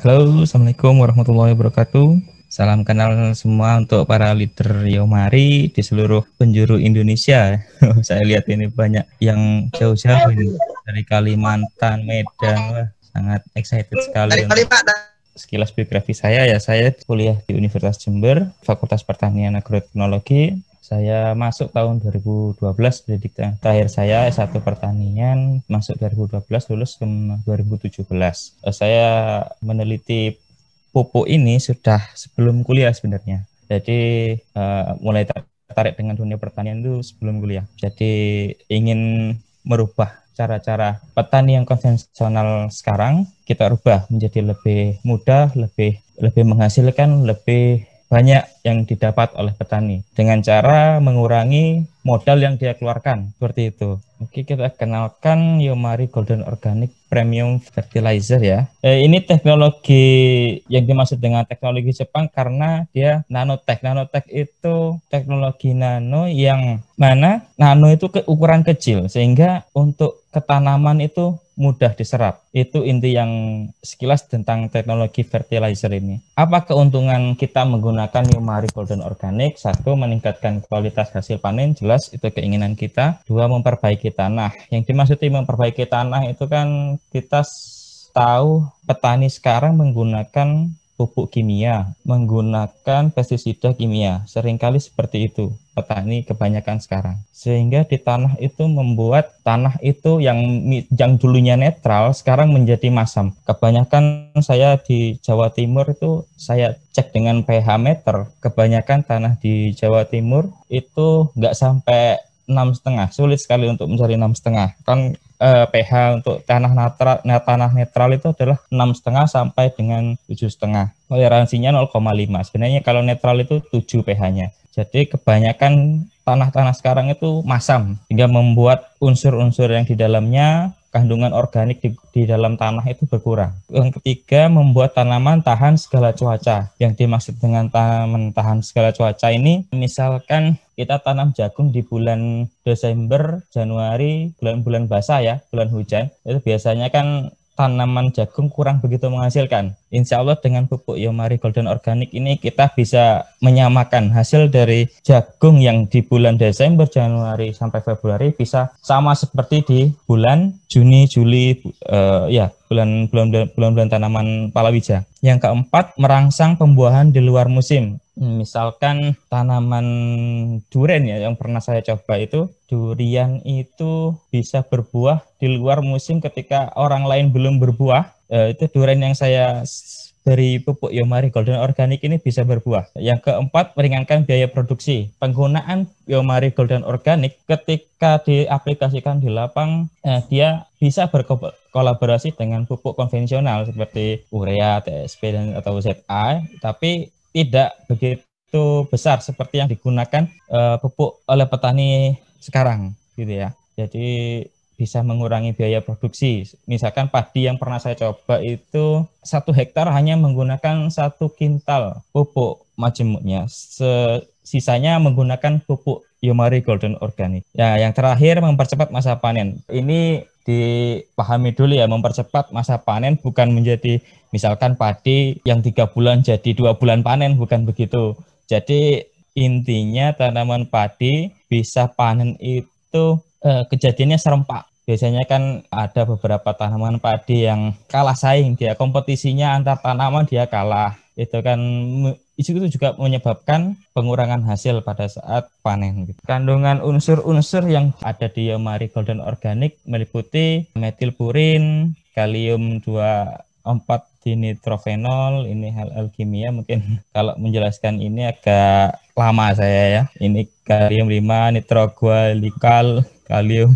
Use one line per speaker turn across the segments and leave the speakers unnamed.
Halo, Assalamualaikum warahmatullahi wabarakatuh. Salam kenal semua untuk para leader Yomari di seluruh penjuru Indonesia. Saya lihat ini banyak yang jauh-jauh ini dari Kalimantan, Medan. Wah, sangat excited sekali
Dari
untuk
Kalimantan.
sekilas biografi saya. Ya, saya kuliah di Universitas Jember, Fakultas Pertanian Agroteknologi. Saya masuk tahun 2012, pendidikan terakhir saya S1 Pertanian, masuk 2012, lulus ke 2017. Saya meneliti pupuk ini sudah sebelum kuliah sebenarnya. Jadi mulai tertarik dengan dunia pertanian itu sebelum kuliah. Jadi ingin merubah cara-cara petani yang konvensional sekarang kita rubah menjadi lebih mudah, lebih menghasilkan, lebih banyak yang didapat oleh petani dengan cara mengurangi modal yang dia keluarkan, seperti itu. Oke, kita kenalkan Yomari Golden Organic Premium Fertilizer ya. Ini teknologi yang dimaksud dengan teknologi Jepang karena dia nanotech. Nanotech itu teknologi nano yang mana nano itu ukuran kecil sehingga untuk ketanaman itu mudah diserap. Itu inti yang sekilas tentang teknologi fertilizer ini. Apa keuntungan kita menggunakan Yomari Golden Organic? Satu, meningkatkan kualitas hasil panen, jelas itu keinginan kita. Dua, memperbaiki tanah. Yang dimaksud memperbaiki tanah itu kan kita tahu petani sekarang menggunakan pupuk kimia, menggunakan pestisida kimia. Seringkali seperti itu petani kebanyakan sekarang. Sehingga di tanah itu membuat tanah itu yang dulunya netral sekarang menjadi masam. Kebanyakan saya di Jawa Timur itu saya cek dengan pH meter, kebanyakan tanah di Jawa Timur itu nggak sampai 6,5, sulit sekali untuk mencari 6,5. Kan pH untuk tanah netral itu adalah 6,5 sampai dengan 7,5. Toleransinya 0,5. Sebenarnya kalau netral itu 7 pH-nya. Jadi kebanyakan tanah-tanah sekarang itu masam sehingga membuat unsur-unsur yang di dalamnya, kandungan organik di dalam tanah itu berkurang. Yang ketiga, membuat tanaman tahan segala cuaca. Yang dimaksud dengan tanaman tahan segala cuaca ini, misalkan kita tanam jagung di bulan Desember, Januari, bulan-bulan basah ya, bulan hujan, itu biasanya kan tanaman jagung kurang begitu menghasilkan. Insya Allah dengan pupuk Yomari Golden Organic ini kita bisa menyamakan hasil dari jagung yang di bulan Desember, Januari sampai Februari bisa sama seperti di bulan Juni, Juli, ya bulan-bulan tanaman palawija. Yang keempat, merangsang pembuahan di luar musim. Misalkan tanaman durian ya, yang pernah saya coba itu, durian itu bisa berbuah di luar musim ketika orang lain belum berbuah. Itu durian yang saya dari pupuk Yomari Golden Organic ini bisa berbuah. Yang keempat, meringankan biaya produksi. Penggunaan Yomari Golden Organic ketika diaplikasikan di lapang, dia bisa berkolaborasi dengan pupuk konvensional seperti urea, TSP, atau ZA, tapi tidak begitu besar seperti yang digunakan pupuk oleh petani sekarang, gitu ya. Jadi bisa mengurangi biaya produksi. Misalkan padi yang pernah saya coba itu 1 hektar hanya menggunakan 1 kintal pupuk majemuknya. Sisanya menggunakan pupuk Yomari Golden Organic. Ya, yang terakhir, mempercepat masa panen. Ini dipahami dulu ya, mempercepat masa panen bukan menjadi misalkan padi yang 3 bulan jadi 2 bulan panen, bukan begitu. Jadi intinya tanaman padi bisa panen itu kejadiannya serempak. Biasanya kan ada beberapa tanaman padi yang kalah saing, dia kompetisinya antar tanaman dia kalah. Itu kan itu juga menyebabkan pengurangan hasil pada saat panen. Kandungan unsur-unsur yang ada di Yomari Golden Organic meliputi metilpurin, kalium 24 dinitrofenol, ini hal kimia mungkin kalau menjelaskan ini agak lama saya ya. Ini kalium 5, nitrogualikal, kalium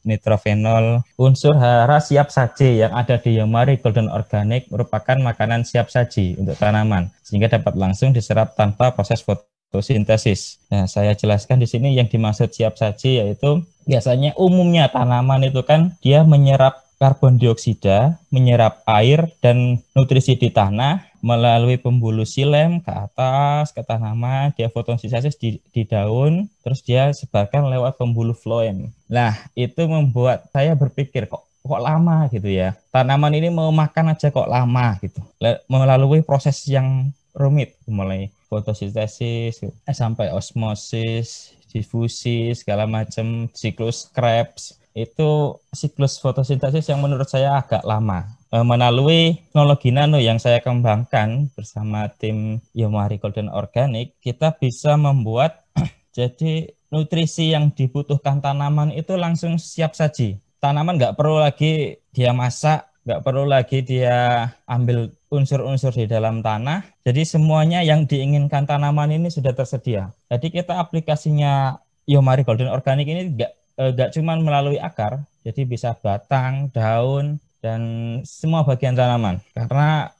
nitrofenol. Unsur hara siap saji yang ada di Yomari Golden Organic merupakan makanan siap saji untuk tanaman sehingga dapat langsung diserap tanpa proses fotosintesis. Nah, saya jelaskan di sini yang dimaksud siap saji yaitu biasanya umumnya tanaman itu kan dia menyerap karbon dioksida, menyerap air dan nutrisi di tanah melalui pembuluh silem ke atas ke tanaman, dia fotosintesis di daun, terus dia sebarkan lewat pembuluh floem. Nah, itu membuat saya berpikir kok kok lama gitu ya. Tanaman ini mau makan aja kok lama gitu. Melalui proses yang rumit, mulai fotosintesis sampai osmosis, difusi, segala macam, siklus Krebs. Itu siklus fotosintesis yang menurut saya agak lama. Melalui teknologi nano yang saya kembangkan bersama tim Yomari Golden Organic, kita bisa membuat jadi nutrisi yang dibutuhkan tanaman itu langsung siap saji. Tanaman nggak perlu lagi dia masak, nggak perlu lagi dia ambil unsur-unsur di dalam tanah. Jadi semuanya yang diinginkan tanaman ini sudah tersedia. Jadi kita aplikasinya Yomari Golden Organic ini nggak cuma melalui akar, jadi bisa batang, daun, dan semua bagian tanaman. Karena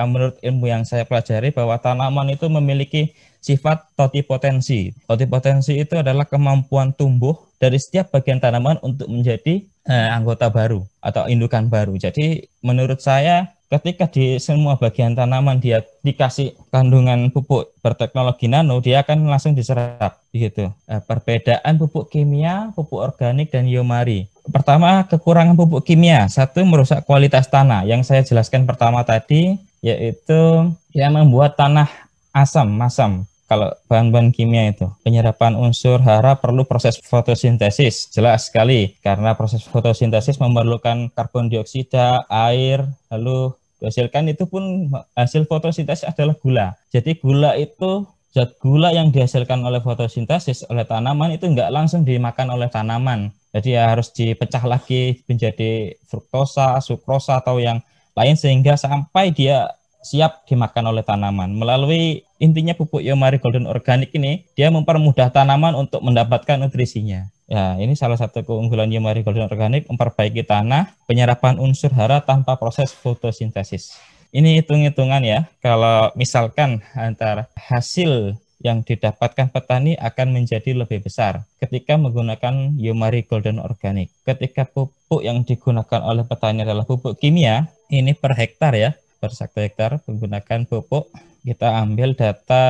menurut ilmu yang saya pelajari bahwa tanaman itu memiliki sifat totipotensi. Totipotensi itu adalah kemampuan tumbuh dari setiap bagian tanaman untuk menjadi anggota baru atau indukan baru. Jadi menurut saya ketika di semua bagian tanaman dia dikasih kandungan pupuk berteknologi nano, dia akan langsung diserap gitu. Perbedaan pupuk kimia, pupuk organik, dan Yomari. Pertama, kekurangan pupuk kimia. Satu, merusak kualitas tanah. Yang saya jelaskan pertama tadi, yaitu dia membuat tanah masam. Kalau bahan-bahan kimia itu, penyerapan unsur hara perlu proses fotosintesis, jelas sekali. Karena proses fotosintesis memerlukan karbon dioksida, air, lalu dihasilkan itu pun hasil fotosintesis adalah gula. Jadi gula itu zat gula yang dihasilkan oleh fotosintesis oleh tanaman itu enggak langsung dimakan oleh tanaman. Jadi ya harus dipecah lagi menjadi fruktosa, sukrosa atau yang lain sehingga sampai dia siap dimakan oleh tanaman. Melalui intinya pupuk Yomari Golden Organic ini, dia mempermudah tanaman untuk mendapatkan nutrisinya. Ya, ini salah satu keunggulan Yomari Golden Organic, memperbaiki tanah, penyerapan unsur hara tanpa proses fotosintesis. Ini hitung-hitungan ya, kalau misalkan antara hasil yang didapatkan petani akan menjadi lebih besar ketika menggunakan Yomari Golden Organic. Ketika pupuk yang digunakan oleh petani adalah pupuk kimia, ini per hektar ya, per 1 hektar menggunakan pupuk, kita ambil data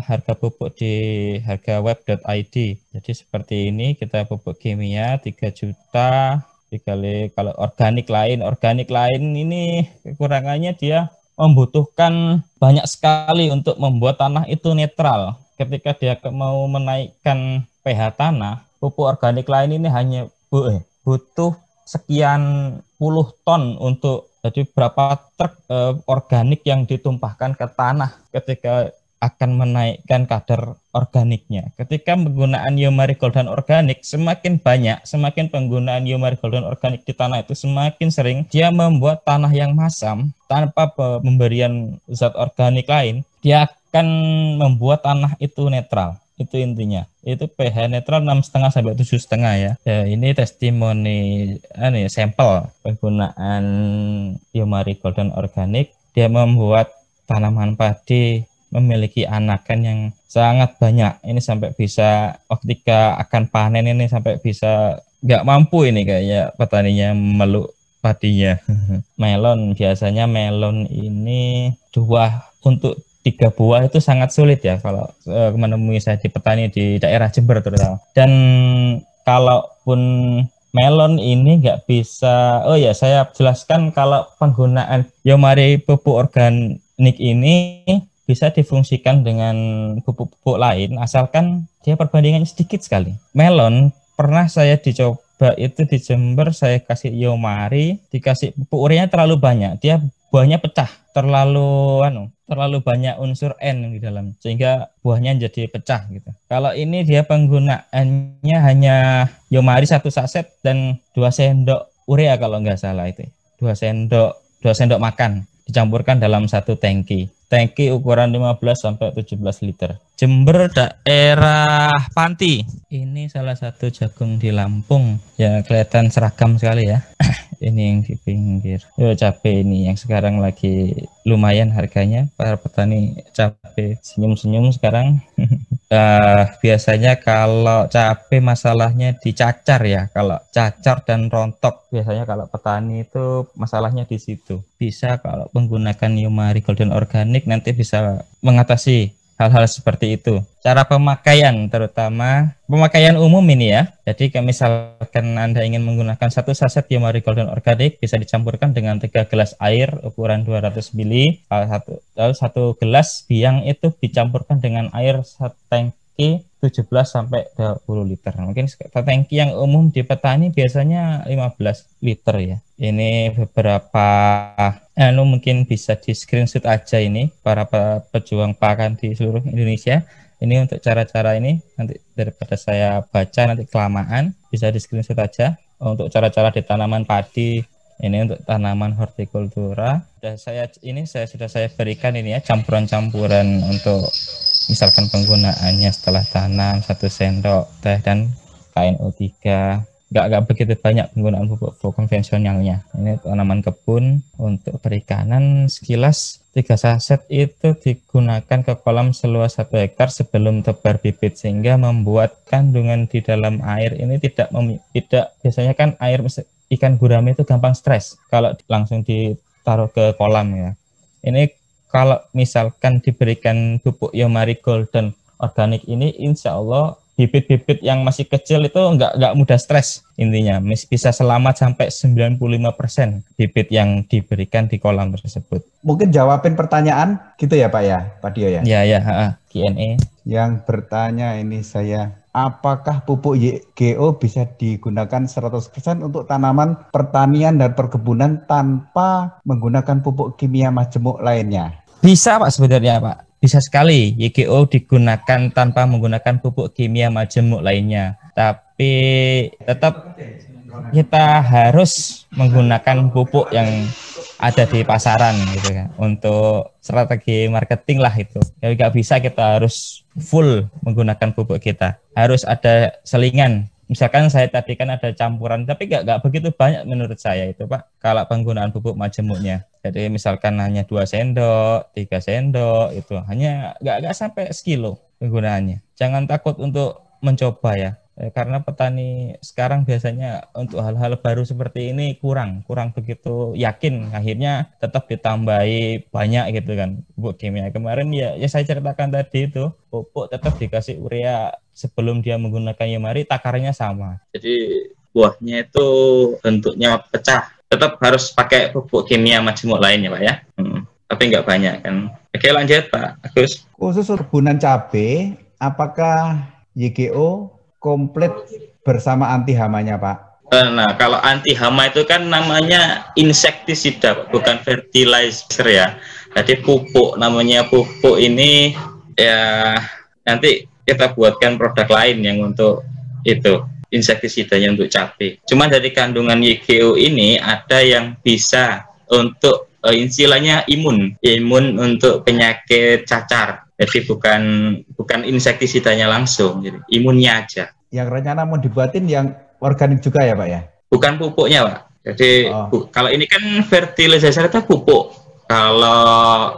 harga pupuk di hargaweb.id. Jadi seperti ini, kita pupuk kimia 3 juta dikali kalau organik lain ini kekurangannya dia membutuhkan banyak sekali untuk membuat tanah itu netral. Ketika dia mau menaikkan pH tanah, pupuk organik lain ini hanya butuh sekian puluh ton untuk jadi berapa truk organik yang ditumpahkan ke tanah ketika akan menaikkan kadar organiknya. Ketika penggunaan Yomari Golden Organic semakin banyak, semakin penggunaan Yomari Golden Organic di tanah itu semakin sering, dia membuat tanah yang masam tanpa pemberian zat organik lain, dia akan membuat tanah itu netral. Itu intinya. Itu pH netral 6,5 sampai 7,5 ya. Ya, ini testimoni sampel penggunaan Yomari Golden Organic. Dia membuat tanaman padi memiliki anakan yang sangat banyak. Ini sampai bisa ketika akan panen ini sampai bisa nggak mampu ini kayaknya petaninya meluk padinya. Melon, biasanya melon ini 2 untuk 3 buah itu sangat sulit ya kalau menemui saya di petani di daerah Jember terutama. Dan kalaupun melon ini nggak bisa, saya jelaskan kalau penggunaan Yomari pupuk organik ini bisa difungsikan dengan pupuk-pupuk lain asalkan dia perbandingannya sedikit sekali. Melon pernah saya dicoba itu di Jember, saya kasih Yomari, dikasih pupuk ureanya terlalu banyak, dia buahnya pecah, terlalu banyak unsur N di dalam sehingga buahnya jadi pecah gitu. Kalau ini dia penggunaannya hanya Yomari 1 saset dan 2 sendok urea kalau nggak salah itu. 2 sendok makan dicampurkan dalam 1 tangki. Tangki ukuran 15 sampai 17 liter. Jember daerah Panti. Ini salah satu jagung di Lampung. Ya kelihatan seragam sekali ya. Ini yang di pinggir. Cabai ini yang sekarang lagi lumayan harganya. Para petani cabai senyum-senyum sekarang. Biasanya kalau cabai masalahnya dicacar ya. Kalau cacar dan rontok biasanya kalau petani itu masalahnya di situ. Bisa kalau menggunakan Yomari Golden Organic nanti bisa mengatasi hal-hal seperti itu. Cara pemakaian, terutama pemakaian umum ini ya. Jadi kalau misalkan Anda ingin menggunakan satu saset Yomari Golden Organic, bisa dicampurkan dengan 3 gelas air ukuran 200 ml. Lalu satu gelas biang itu dicampurkan dengan air setangki 17 sampai 20 liter. Mungkin tangki yang umum di petani biasanya 15 liter ya. Ini beberapa mungkin bisa di screenshot aja ini para pejuang pakan di seluruh Indonesia. Ini untuk cara-cara ini, nanti daripada saya baca nanti kelamaan, bisa di screenshot aja. Untuk cara-cara di tanaman padi, ini untuk tanaman hortikultura. Saya sudah saya berikan ini ya, campuran-campuran untuk misalkan penggunaannya setelah tanam 1 sendok teh dan KNO3. Nggak begitu banyak penggunaan pupuk konvensionalnya. Ini tanaman kebun untuk perikanan sekilas 3 saset itu digunakan ke kolam seluas 1 hektar sebelum tebar bibit, sehingga membuat kandungan di dalam air ini tidak biasanya kan air ikan gurame itu gampang stres kalau langsung ditaruh ke kolam ya. Ini kalau misalkan diberikan pupuk Yomari Golden Organic ini, insya Allah bibit-bibit yang masih kecil itu nggak mudah stres, intinya bisa selamat sampai 95% bibit yang diberikan di kolam tersebut.
Mungkin jawabin pertanyaan gitu ya Pak ya, Pak Dio ya?
Ya, Q&A.
Yang bertanya ini saya, apakah pupuk YGO bisa digunakan 100% untuk tanaman pertanian dan perkebunan tanpa menggunakan pupuk kimia majemuk lainnya?
Bisa Pak, sebenarnya Pak. Bisa sekali YGO digunakan tanpa menggunakan pupuk kimia majemuk lainnya. Tapi tetap kita harus menggunakan pupuk yang ada di pasaran gitu kan. Untuk strategi marketing lah itu. Ya nggak bisa kita harus full menggunakan pupuk kita. Harus ada selingan. Misalkan saya tadi kan ada campuran, tapi nggak begitu banyak menurut saya itu Pak, kalau penggunaan pupuk majemuknya. Jadi misalkan hanya 2 sendok, 3 sendok, itu hanya nggak sampai sekilo penggunaannya. Jangan takut untuk mencoba ya, karena petani sekarang biasanya untuk hal-hal baru seperti ini kurang begitu yakin, akhirnya tetap ditambahi banyak gitu kan pupuk kimia. Kemarin ya saya ceritakan tadi itu, pupuk tetap dikasih urea sebelum dia menggunakan Yomari, takarannya sama. Jadi buahnya itu bentuknya pecah. Tetap harus pakai pupuk kimia majemuk lainnya Pak ya. Tapi nggak banyak kan. Oke, lanjut Pak Agus.
Khusus perkebunan cabai, apakah YGO komplit bersama anti hamanya Pak?
Nah, kalau anti hama itu kan namanya insektisida, bukan fertilizer ya. Jadi pupuk, namanya pupuk ini ya nanti kita buatkan produk lain yang untuk itu insektisidanya untuk cabai. Cuma dari kandungan YGO ini ada yang bisa untuk istilahnya imun untuk penyakit cacar. Jadi bukan insektisidanya langsung, jadi imunnya aja.
Yang rencana mau dibuatin yang organik juga ya Pak ya?
Bukan pupuknya Pak. Jadi kalau ini kan fertilizer itu pupuk. Kalau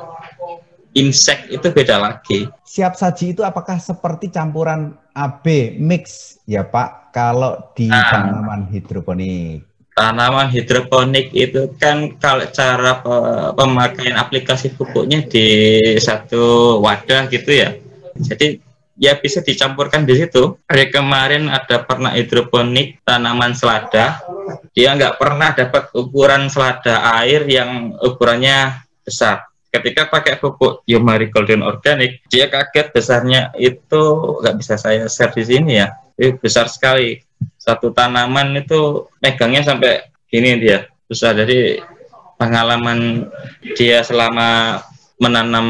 insek itu beda lagi.
Siap saji itu apakah seperti campuran AB mix ya Pak kalau di tanaman hidroponik?
Tanaman hidroponik itu kan kalau cara pemakaian aplikasi pupuknya di satu wadah gitu ya. Jadi ya bisa dicampurkan di situ. Hari kemarin ada pernah hidroponik tanaman selada. Dia nggak pernah dapat ukuran selada air yang ukurannya besar. Ketika pakai pupuk Yomari Golden Organic, dia kaget besarnya itu, nggak bisa saya share di sini ya. Besar sekali. Satu tanaman itu megangnya sampai gini dia. Besar. Jadi pengalaman dia selama menanam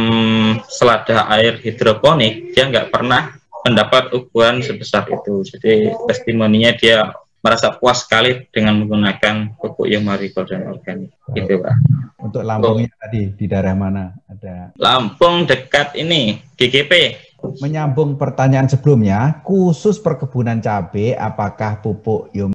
selada air hidroponik, dia nggak pernah mendapat ukuran sebesar itu. Jadi testimoninya dia merasa puas sekali dengan menggunakan pupuk Yomari Golden Organic. Gitu Pak.
Untuk Lampungnya tadi di daerah mana ada?
Lampung dekat ini GGP.
Menyambung pertanyaan sebelumnya, khusus perkebunan cabai, apakah pupuk Yomari